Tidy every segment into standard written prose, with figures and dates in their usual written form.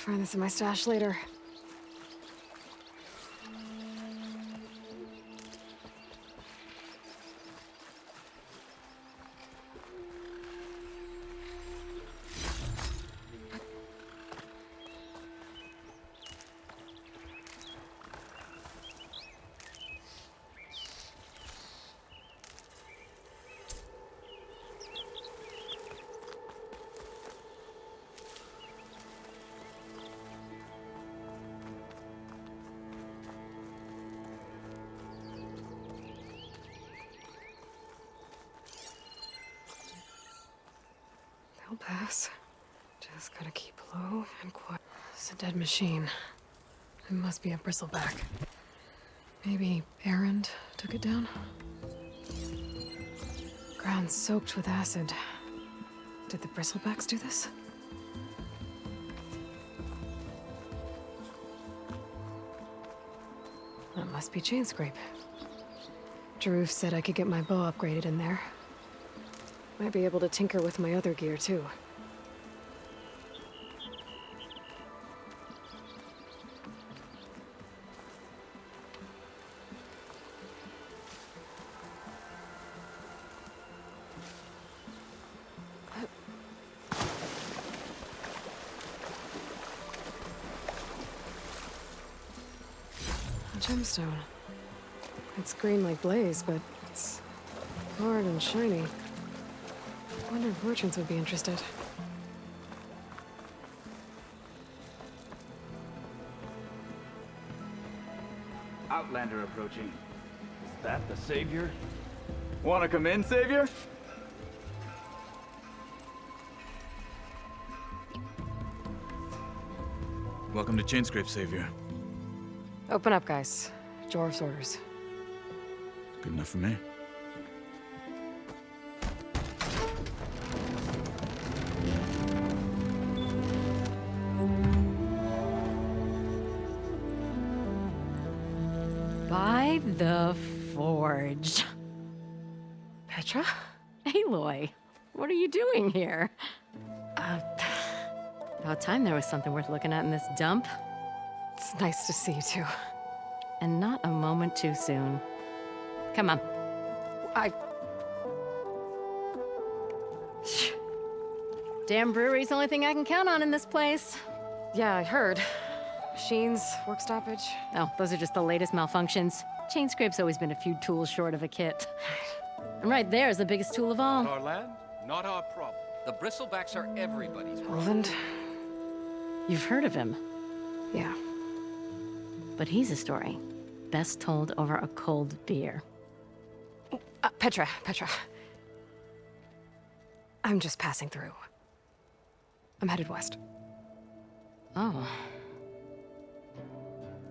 Find this in my stash later. They'll pass. Just gotta keep low and quiet. It's a dead machine. It must be a bristleback. Maybe Errand took it down? Ground soaked with acid. Did the bristlebacks do this? That must be chain scrape. Jaruf said I could get my bow upgraded in there. Might be able to tinker with my other gear, too. A gemstone. It's green like blaze, but it's hard and shiny. I wonder if merchants would be interested. Outlander approaching. Is that the Savior? Wanna come in, Savior? Welcome to Chainscrape, Savior. Open up, guys. Jorv's orders. Good enough for me. By the Forge. Petra? Aloy, what are you doing here? About time there was something worth looking at in this dump. It's nice to see you, too. And not a moment too soon. Come on. Damn brewery's the only thing I can count on in this place. Yeah, I heard. Machines, work stoppage. Oh, those are just the latest malfunctions. Chainscrape's always been a few tools short of a kit. And right there is the biggest tool of all. Our land, not our problem. The bristlebacks are everybody's problem. Roland? You've heard of him, Yeah. but he's a story best told over a cold beer. Petra. I'm just passing through. I'm headed west. Oh,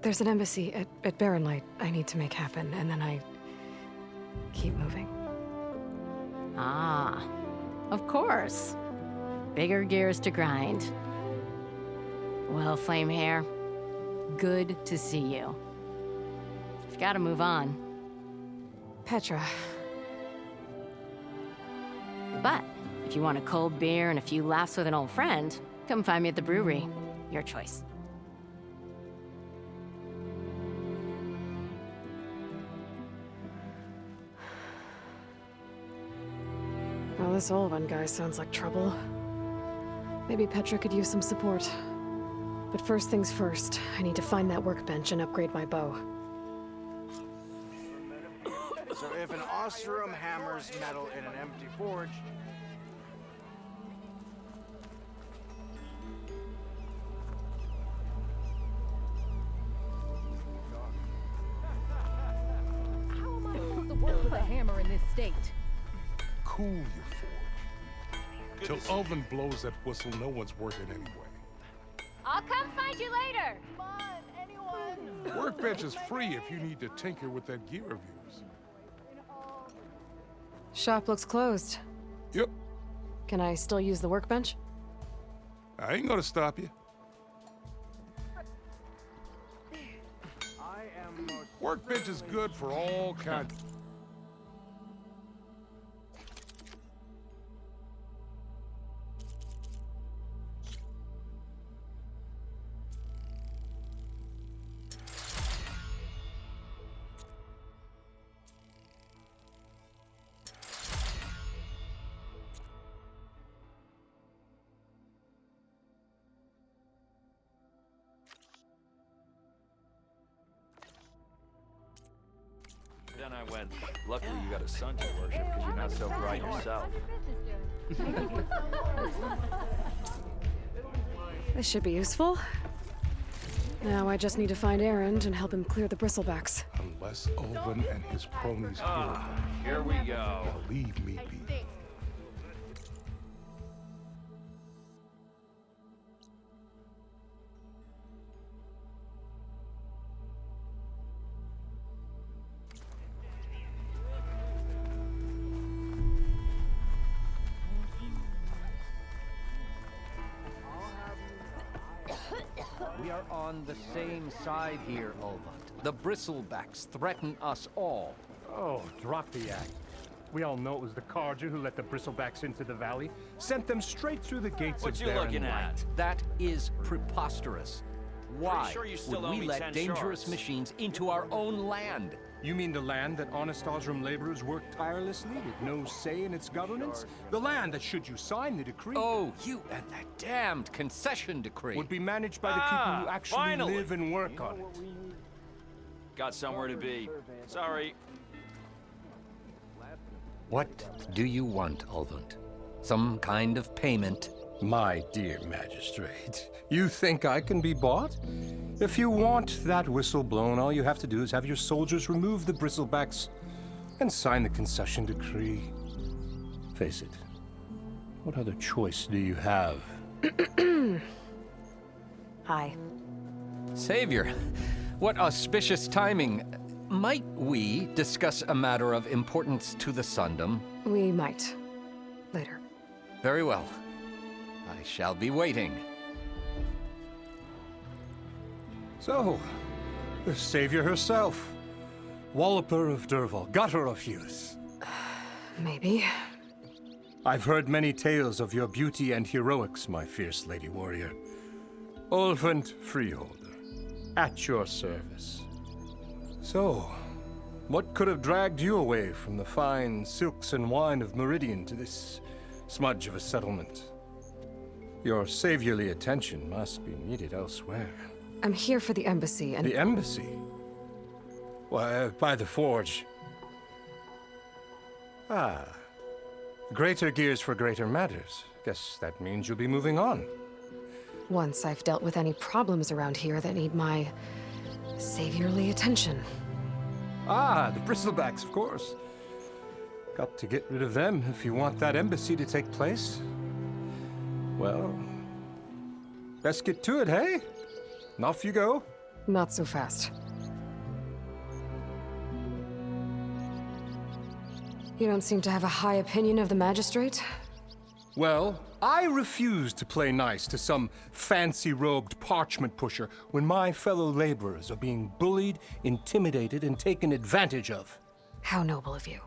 There's an embassy at Barren Light I need to make happen, and then I keep moving. ah, of course. Bigger gears to grind. Well, Flame Hair, good to see you. I've got to move on. Petra. But if you want a cold beer and a few laughs with an old friend, come find me at the brewery. Your choice. Well, this Olvan guy sounds like trouble. Maybe Petra could use some support. But first things first, I need to find that workbench and upgrade my bow. So if an Ostrom hammers metal in an empty forge, How am I supposed to work with a hammer in this state? Cool your forge. Till Oven blows that whistle, no one's working anyway. I'll come find you later. Workbench is free if you need to tinker with that gear of yours. Shop looks closed. Yep, Can I still use the workbench? I ain't gonna stop you. I am most Workbench is good for all kinds. then I went, luckily you got a son to worship because you're not so bright yourself. This should be useful. Now I just need to find Erend and help him clear the bristlebacks. Unless Ulvin and his cronies Here we go. leave me be. We are on the same side here, Olvat. The bristlebacks threaten us all. Oh, drop the act. We all know it was the Carja who let the bristlebacks into the valley, sent them straight through the gates What of you Barren looking Light. at? That is preposterous. Why sure you still would owe we me let 10 dangerous shards? machines into our own land? You mean the land that honest Osram laborers work tirelessly with no say in its governance? The land that, should you sign the decree, Oh, you and that damned concession decree. would be managed by the people who actually finally. live and work on it. Got somewhere to be. Sorry. What do you want, Ulvund? Some kind of payment? My dear magistrate, you think I can be bought? If you want that whistle blown, all you have to do is have your soldiers remove the bristlebacks and sign the concession decree. Face it, what other choice do you have? Hi. Savior, what auspicious timing. Might we discuss a matter of importance to the Sundom? We might. Later. Very well. I shall be waiting. So, the savior herself, Walloper of Derval, gutter of youth. Maybe. I've heard many tales of your beauty and heroics, my fierce lady warrior. Ulvund Freeholder, at your service. So, what could have dragged you away from the fine silks and wine of Meridian to this smudge of a settlement? Your saviorly attention must be needed elsewhere. I'm here for the embassy and... The embassy? Why, by the forge. Ah. Greater gears for greater matters. Guess that means you'll be moving on. Once I've dealt with any problems around here that need my saviorly attention. Ah, the bristlebacks, of course. Got to get rid of them if you want that embassy to take place. Well, best get to it, hey? And off you go. Not so fast. You don't seem to have a high opinion of the magistrate? Well, I refuse to play nice to some fancy-robed parchment pusher when my fellow laborers are being bullied, intimidated, and taken advantage of. How noble of you.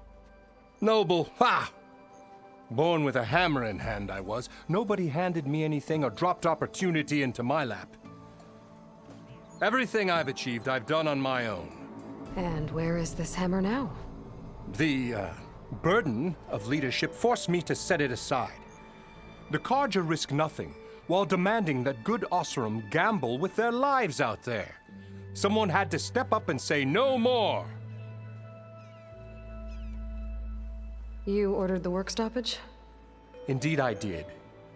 Noble, ha! Born with a hammer in hand, I was. Nobody handed me anything or dropped opportunity into my lap. Everything I've achieved, I've done on my own. And where is this hammer now? The burden of leadership forced me to set it aside. The Carja risk nothing, while demanding that good Osram gamble with their lives out there. Someone had to step up and say no more. You ordered the work stoppage? Indeed I did.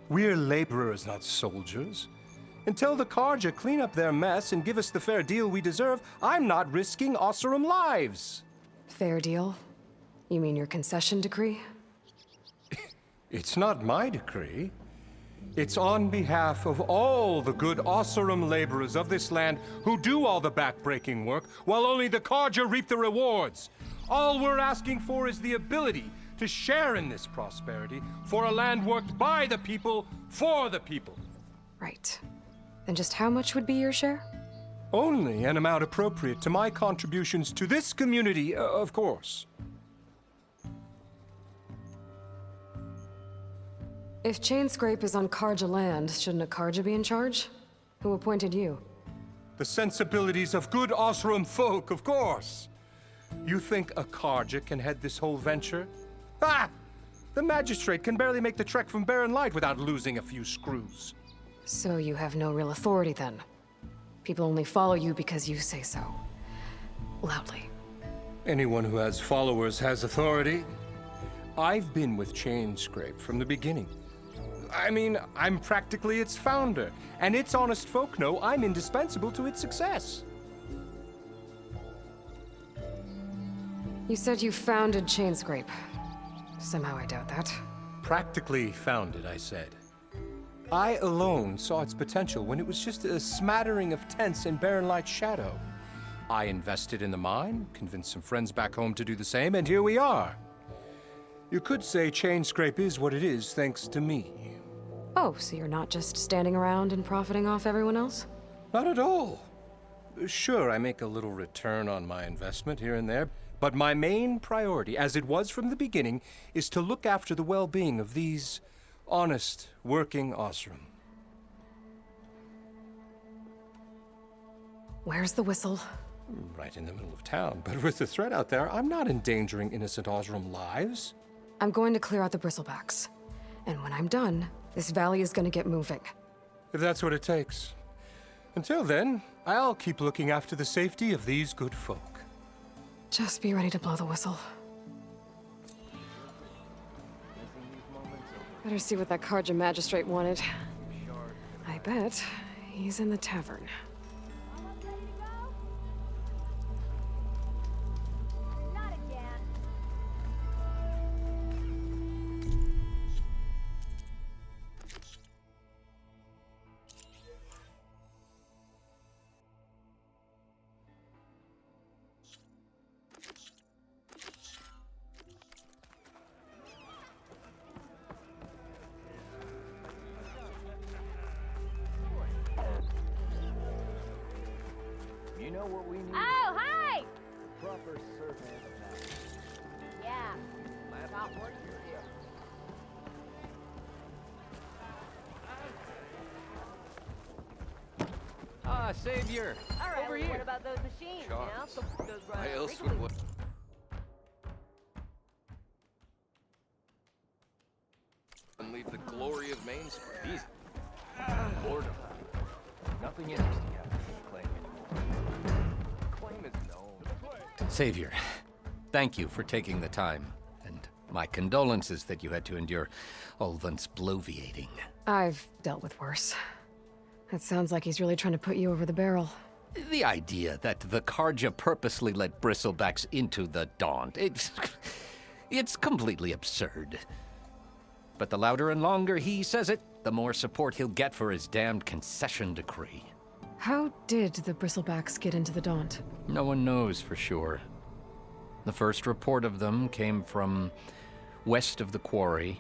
We're laborers, not soldiers. Until the Carja clean up their mess and give us the fair deal we deserve, I'm not risking Osram lives. Fair deal? You mean your concession decree? It's not my decree. It's on behalf of all the good Osram laborers of this land who do all the backbreaking work, while only the Carja reap the rewards. All we're asking for is the ability to share in this prosperity for a land worked by the people, for the people. Right. And just how much would be your share? Only an amount appropriate to my contributions to this community, of course. If Chainscrape is on Carja land, shouldn't a Carja be in charge? Who appointed you? The sensibilities of good Osram folk, of course. You think a Carja can head this whole venture? Ah! The magistrate can barely make the trek from Barren Light without losing a few screws. So you have no real authority then? People only follow you because you say so. Loudly. Anyone who has followers has authority. I've been with Chainscrape from the beginning. I mean, I'm practically its founder, and its honest folk know I'm indispensable to its success. You said you founded Chainscrape. Somehow I doubt that. Practically founded, I said. I alone saw its potential when it was just a smattering of tents in Barren Light's shadow. I invested in the mine, convinced some friends back home to do the same, and here we are. You could say Chainscrape is what it is thanks to me. Oh, so you're not just standing around and profiting off everyone else? Not at all. Sure, I make a little return on my investment here and there, but my main priority, as it was from the beginning, is to look after the well-being of these honest, working Osram. Where's the whistle? Right in the middle of town, but with the threat out there, I'm not endangering innocent Osram lives. I'm going to clear out the bristlebacks. And when I'm done, this valley is gonna get moving. If that's what it takes. Until then, I'll keep looking after the safety of these good folk. Just be ready to blow the whistle. Better see what that Karja magistrate wanted. I bet he's in the tavern. Not again. You know what we need? Oh, hi! Proper servant of matters. Yeah. Not working here. Ah, Savior! All right, Over well, here! what about those machines, you know? Charles. Something goes wrong. Why else frequently. would and leave the glory of Main Street? Easy. Boredom. Nothing interesting happens in the claim anymore. Claim is known. Savior, thank you for taking the time, and my condolences that you had to endure Ulvant's bloviating. I've dealt with worse. It sounds like he's really trying to put you over the barrel. The idea that the Karja purposely let bristlebacks into the Daunt, it's completely absurd. But the louder and longer he says it, the more support he'll get for his damned concession decree. How did the bristlebacks get into the Daunt? No one knows for sure. The first report of them came from west of the quarry.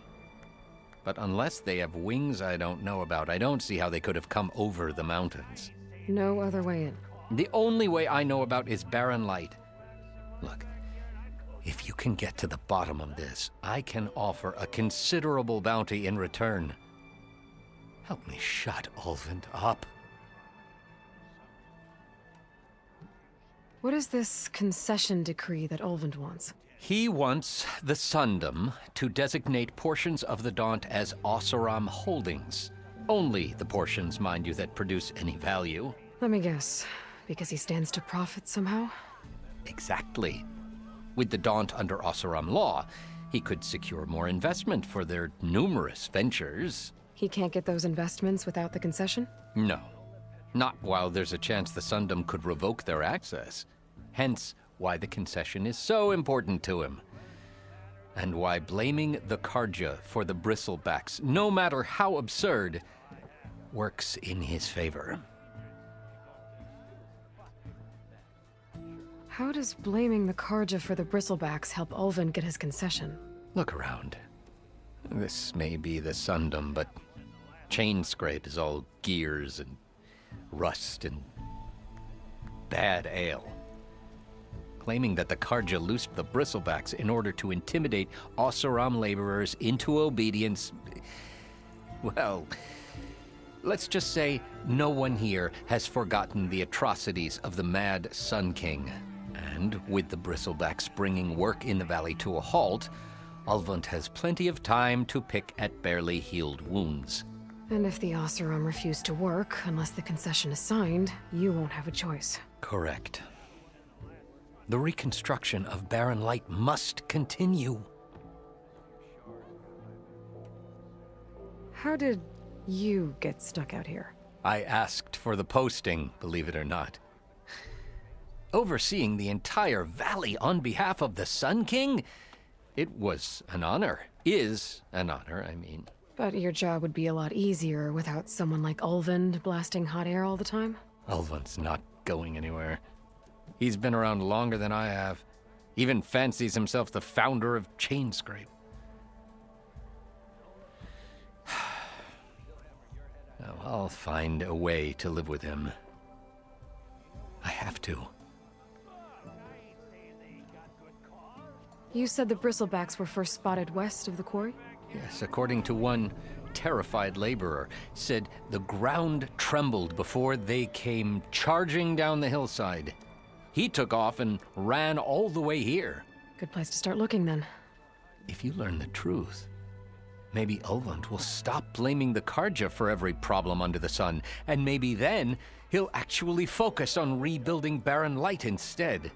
But unless they have wings I don't know about, I don't see how they could have come over the mountains. No other way in. The only way I know about is Barren Light. Look, if you can get to the bottom of this, I can offer a considerable bounty in return. Help me shut Ulvant up. What is this concession decree that Ulvant wants? He wants the Sundom to designate portions of the Daunt as Oseram holdings. Only the portions, mind you, that produce any value. Let me guess. Because he stands to profit somehow? Exactly. With the Daunt under Oseram law, he could secure more investment for their numerous ventures. He can't get those investments without the concession? No. Not while there's a chance the Sundom could revoke their access. Hence, why the concession is so important to him. And why blaming the Karja for the bristlebacks, no matter how absurd, works in his favor. How does blaming the Karja for the bristlebacks help Ulvant get his concession? Look around. This may be the Sundom, but Chainscrape is all gears and rust and bad ale. Claiming that the Karja loosed the bristlebacks in order to intimidate Oseram laborers into obedience. Well, let's just say no one here has forgotten the atrocities of the Mad Sun King. And with the bristlebacks bringing work in the valley to a halt, Ulvant has plenty of time to pick at barely healed wounds. And if the Oseram refuse to work, unless the concession is signed, you won't have a choice. Correct. The reconstruction of Barren Light must continue. How did you get stuck out here? I asked for the posting, believe it or not. Overseeing the entire valley on behalf of the Sun King? It was an honor. Is an honor, I mean. But your job would be a lot easier without someone like Ulvund blasting hot air all the time? Ulvund's not going anywhere. He's been around longer than I have. Even fancies himself the founder of Chainscrape. Now, I'll find a way to live with him. I have to. You said the bristlebacks were first spotted west of the quarry? Yes, according to one terrified laborer, said the ground trembled before they came charging down the hillside. He took off and ran all the way here. Good place to start looking, then. If you learn the truth, maybe Ulvund will stop blaming the Karja for every problem under the sun, and maybe then he'll actually focus on rebuilding Barren Light instead.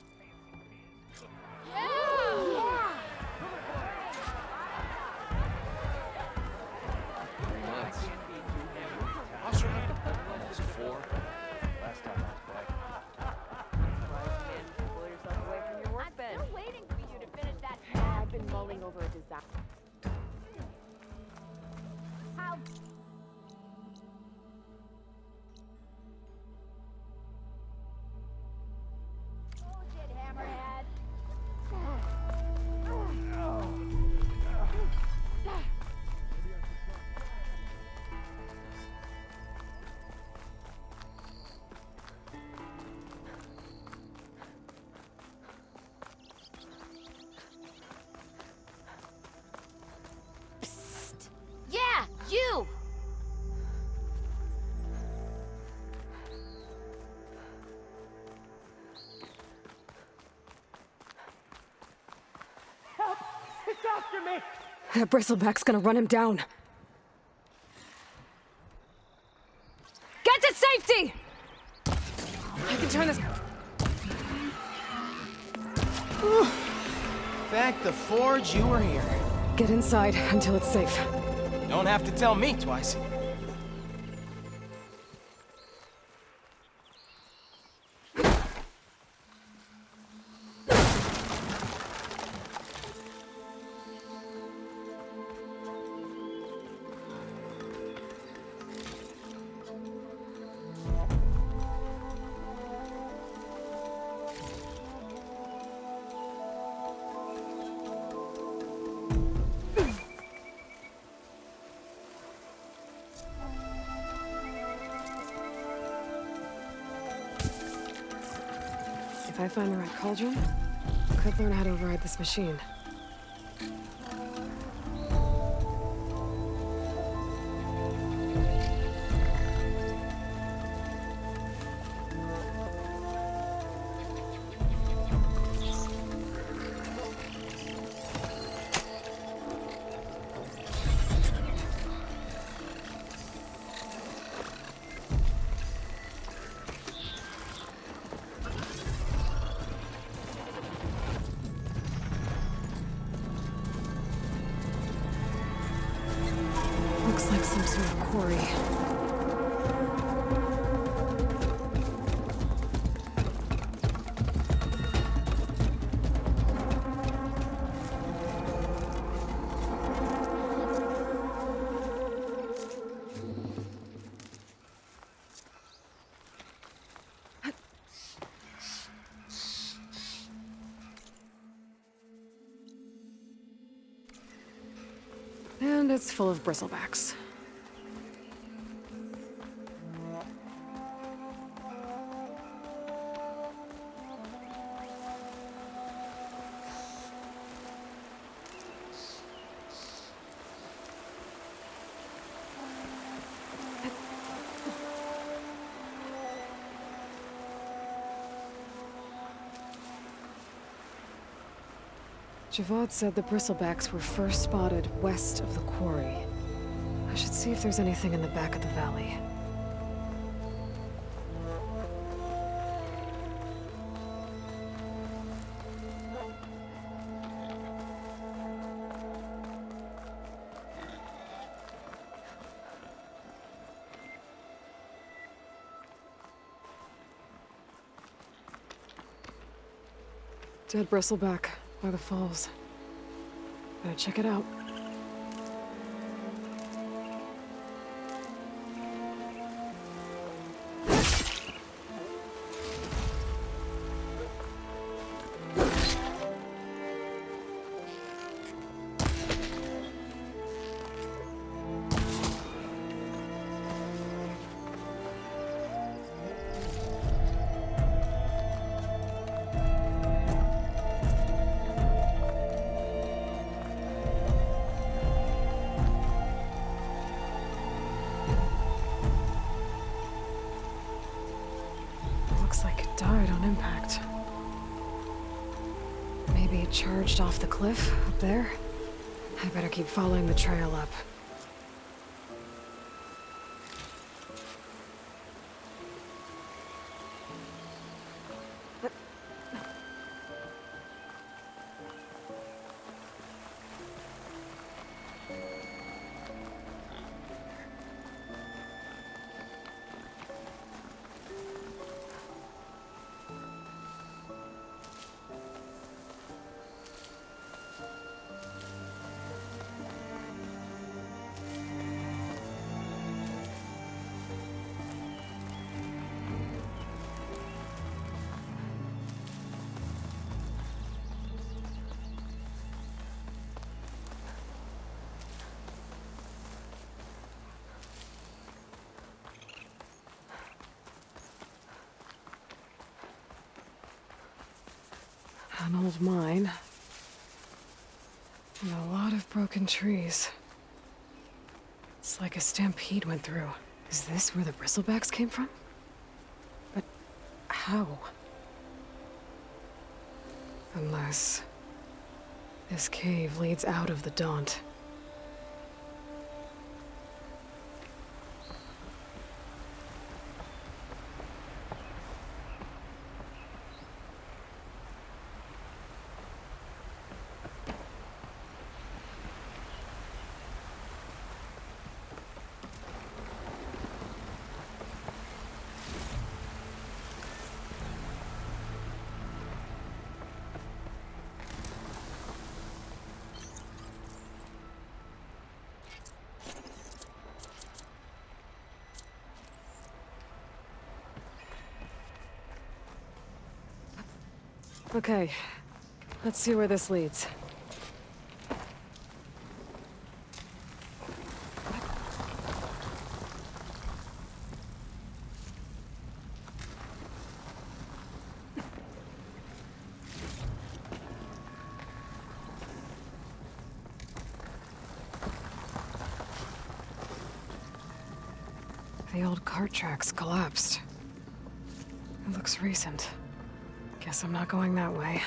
Yeah, you! Help! It's after me! That bristleback's gonna run him down. Get to safety! I can turn this... Thank the Forge you were here. Get inside until it's safe. Don't have to tell me twice. If I find the right cauldron, I could learn how to override this machine. Looks like some sort of quarry. And it's full of bristlebacks. Javad said the bristlebacks were first spotted west of the quarry. I should see if there's anything in the back of the valley. Dead bristleback by the falls. Better check it out. Looks like it died on impact. Maybe it charged off the cliff up there? I better keep following the trail up. An old mine. And a lot of broken trees. It's like a stampede went through. Is this where the bristlebacks came from? But how? Unless this cave leads out of the Daunt. Okay, let's see where this leads. The old cart tracks collapsed. It looks recent. Guess I'm not going that way.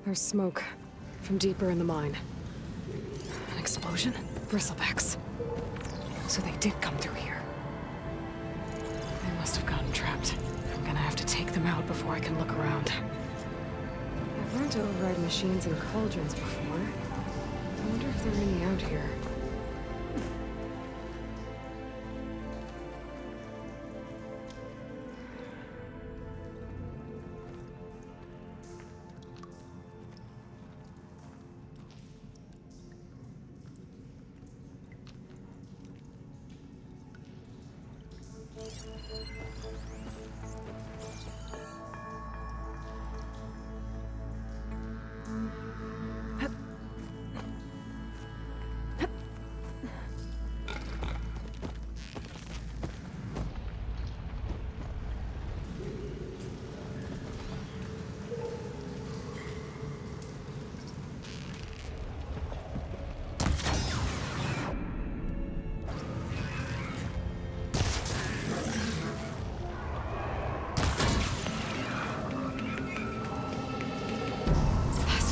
There's smoke from deeper in the mine. An explosion? Bristlebacks. So they did come through here. They must have gotten trapped. I'm gonna have to take them out before I can look around. I've learned to override machines and cauldrons before. I wonder if there are any out here.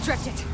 Stretch it!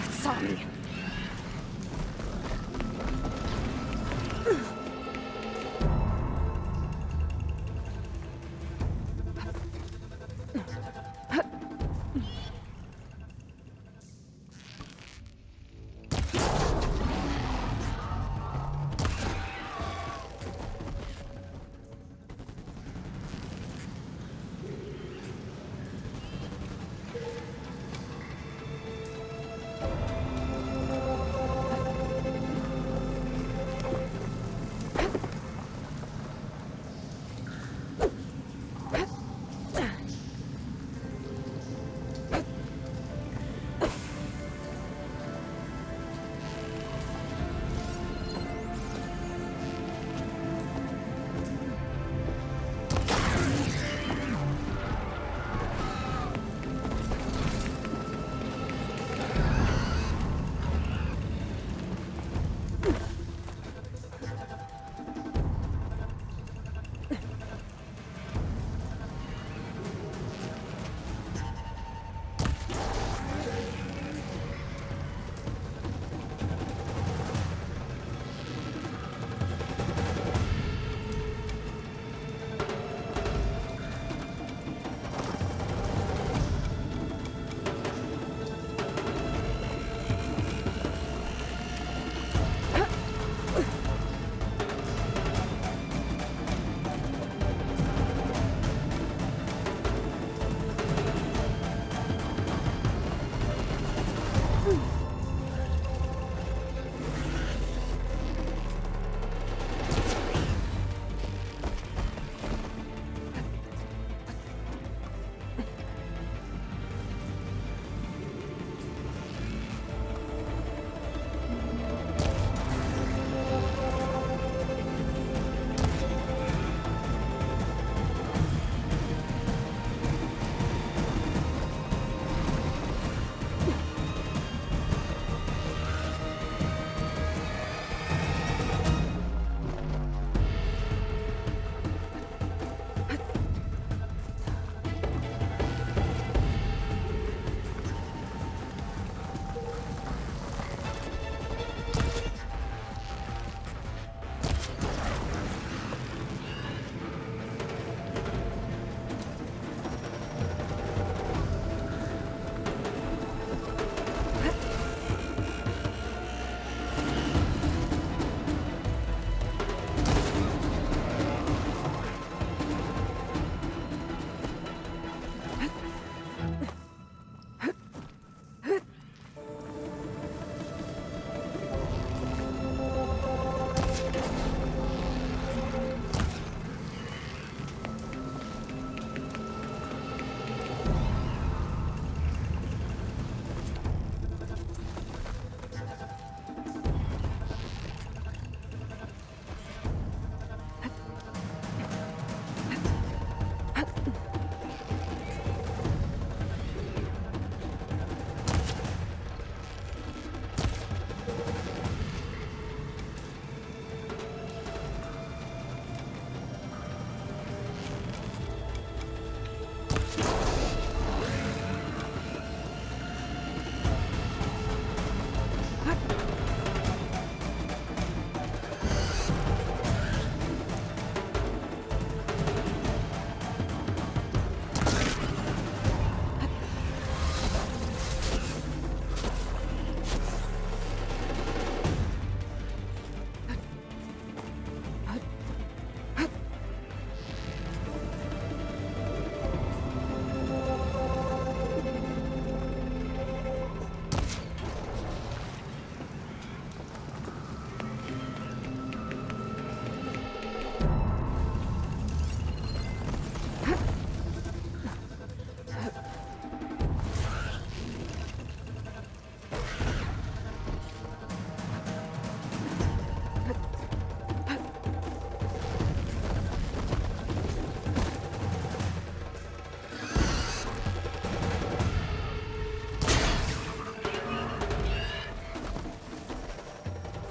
It saw me.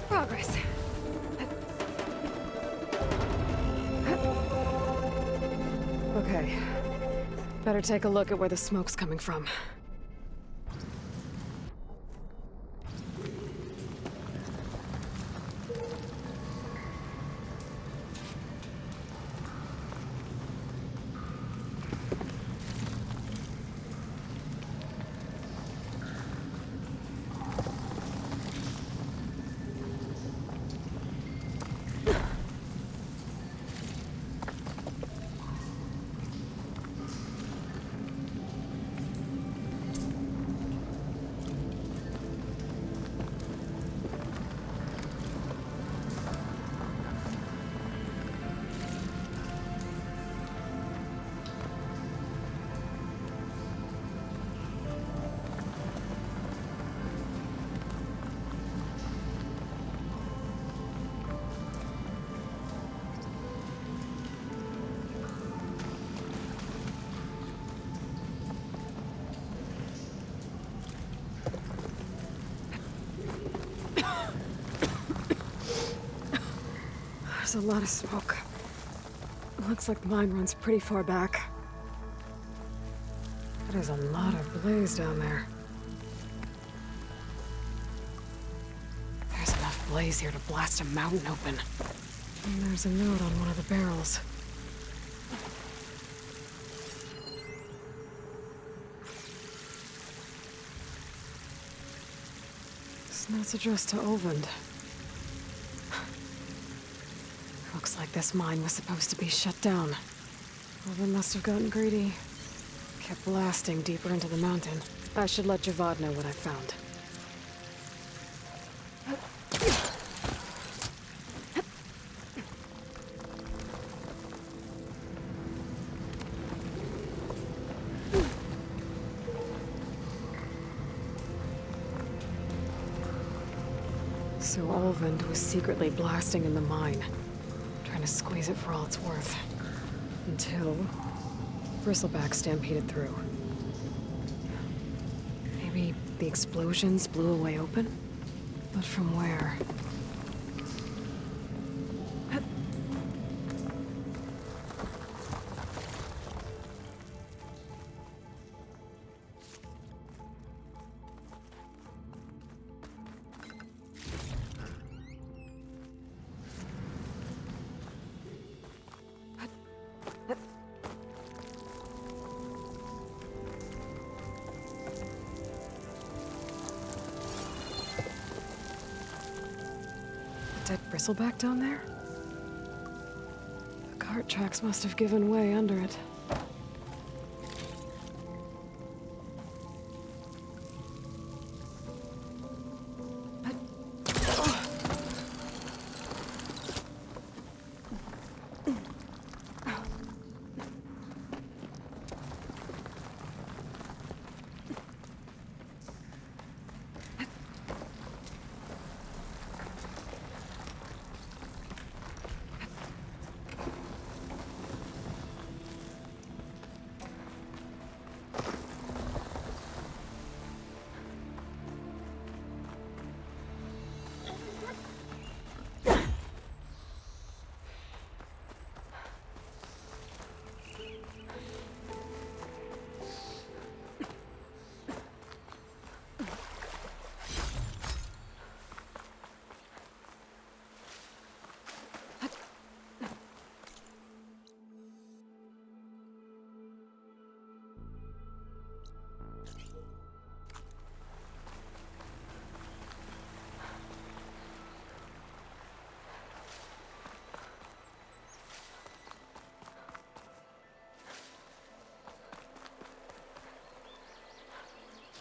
Progress. Okay. Better take a look at where the smoke's coming from. There's a lot of smoke. Looks like the mine runs pretty far back. There's a lot of blaze down there. There's enough blaze here to blast a mountain open. And there's a note on one of the barrels. This note's addressed to Olvend. Looks like this mine was supposed to be shut down. Olvend must have gotten greedy. Kept blasting deeper into the mountain. I should let Javad know what I found. So Olvend was secretly blasting in the mine, trying to squeeze it for all it's worth. Until Bristleback stampeded through. Maybe the explosions blew a way open? But from where? Dead bristleback down there? The cart tracks must have given way under it.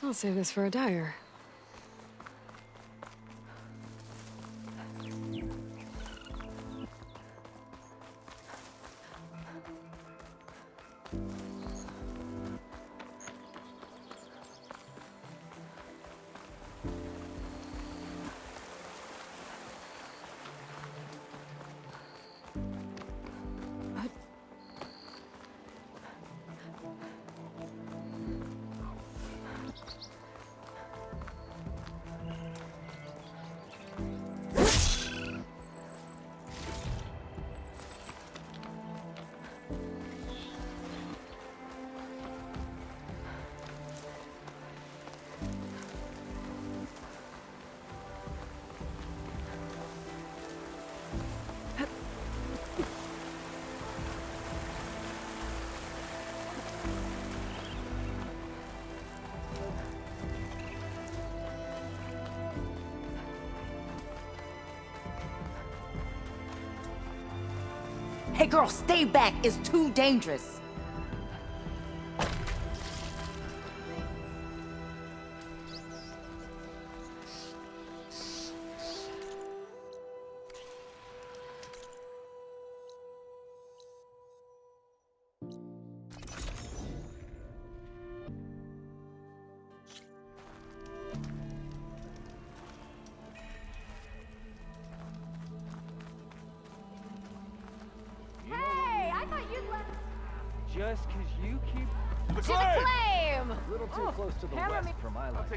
I'll save this for a dyer. Hey girl, stay back. It's too dangerous. Just because you keep... To the claim! A little too close to the west for my life.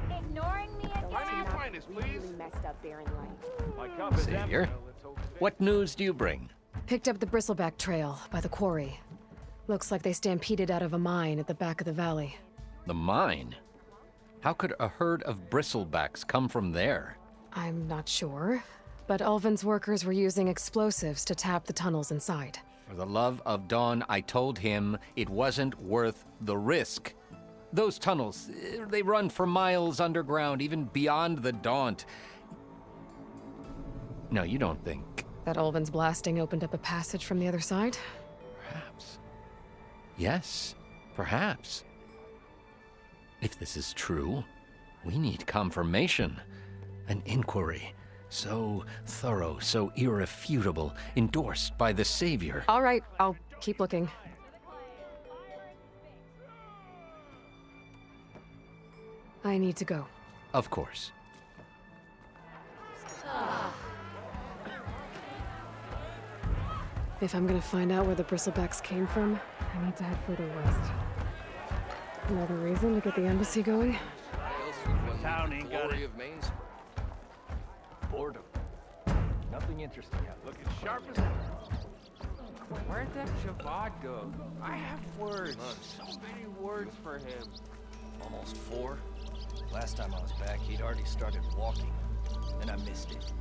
Ignoring me again? Focus, please. Messed up bearing right. My cup is Savior, empty. what news do you bring? Picked up the bristleback trail by the quarry. Looks like they stampeded out of a mine at the back of the valley. The mine? How could a herd of bristlebacks come from there? I'm not sure, but Ulvin's workers were using explosives to tap the tunnels inside. For the love of Dawn, I told him it wasn't worth the risk. Those tunnels, they run for miles underground, even beyond the Daunt. No, you don't think. That Ulvin's blasting opened up a passage from the other side? Perhaps. Yes, perhaps. If this is true, we need confirmation. An inquiry. So thorough, so irrefutable, endorsed by the Savior. All right, I'll keep looking. I need to go. Of course. If I'm gonna find out where the bristlebacks came from, I need to head further west. Another reason to get the embassy going? Town ain't got it. Of Mainspring. Boredom. Nothing interesting yet. Looking sharp as ever. Where'd that Javad go? I have words. So many words for him. Almost 4. Last time I was back, he'd already started walking. And I missed it.